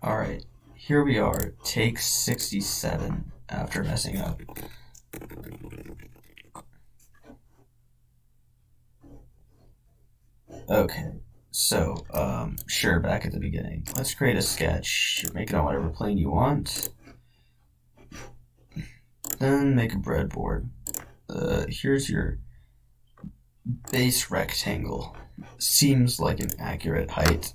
Alright, here we are, take 67 after messing up. Okay, so, sure, back at the beginning. Let's create a sketch. Make it on whatever plane you want. Then make a breadboard. Here's your base rectangle. Seems like an accurate height.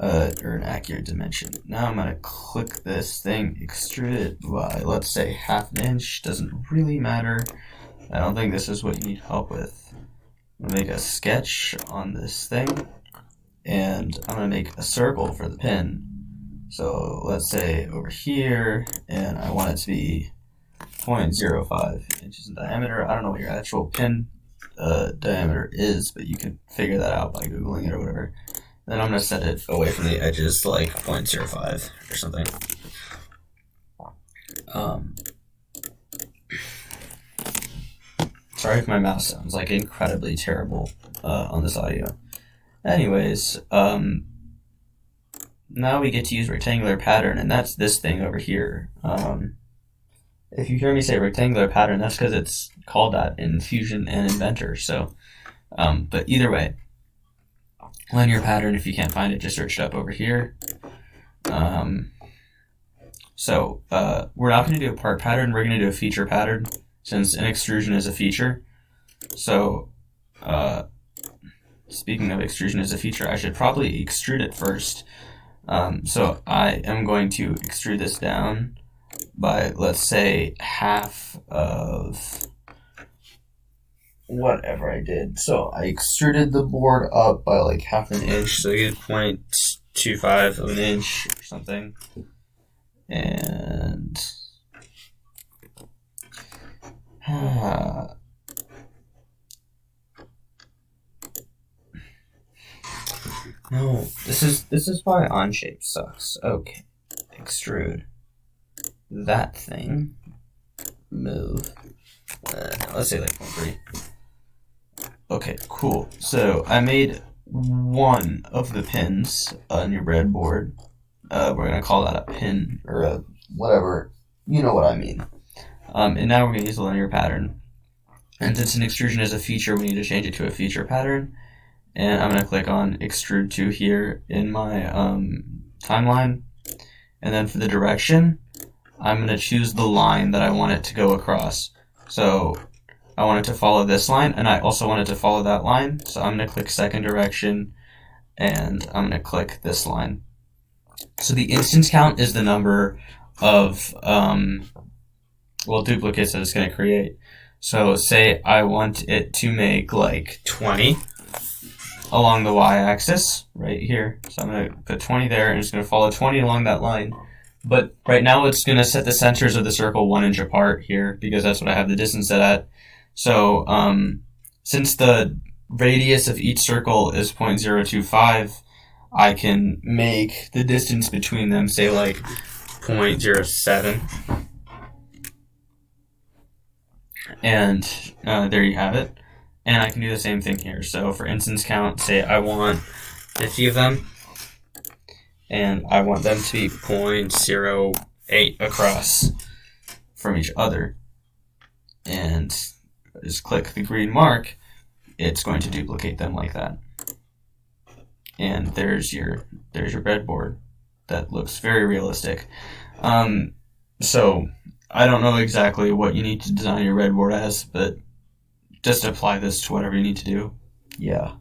Or an accurate dimension. Now I'm going to click this thing, extrude it by, let's say, half an inch. Doesn't really matter. I don't think this is what you need help with. I'm going to make a sketch on this thing, and I'm going to make a circle for the pin. So let's say over here, and I want it to be 0.05 inches in diameter. I don't know what your actual pin diameter is, but you can figure that out by Googling it or whatever. Then I'm going to set it away from the edges to like 0.05 or something. Sorry if my mouse sounds like incredibly terrible on this audio. Anyways, now we get to use rectangular pattern, and that's this thing over here. If you hear me say rectangular pattern, that's because it's called that in Fusion and Inventor. So, but either way, linear pattern, if you can't find it, just search it up over here. So we're not going to do a part pattern, we're going to do a feature pattern, since an extrusion is a feature. So speaking of extrusion as a feature, I should probably extrude it first. So I am going to extrude this down by, let's say, half of whatever I did. So I extruded the board up by like half an inch, so you get 0.25 of an inch or something. And no, this is why onshape sucks. Okay, extrude that thing. Move. Let's say like 0.3. Okay, cool. So I made one of the pins on your breadboard. We're gonna call that a pin or a whatever. You know what I mean. And now we're gonna use the linear pattern. And since an extrusion is a feature, we need to change it to a feature pattern. And I'm gonna click on extrude to here in my timeline. And then for the direction, I'm gonna choose the line that I want it to go across. So I want it to follow this line, and I also want it to follow that line. So I'm going to click second direction, and I'm going to click this line. So the instance count is the number of duplicates that it's going to create. So say I want it to make like 20 along the y-axis right here. So I'm going to put 20 there, and it's going to follow 20 along that line. But right now it's going to set the centers of the circle 1 inch apart here, because that's what I have the distance set at. So since the radius of each circle is 0.025, I can make the distance between them, say like 0.07. And there you have it. And I can do the same thing here. So for instance count, say I want 50 of them, and I want them to be 0.08 across from each other. And just click the green mark, it's going to duplicate them like that. And there's your breadboard. That looks very realistic. So I don't know exactly what you need to design your breadboard as, but just apply this to whatever you need to do. Yeah.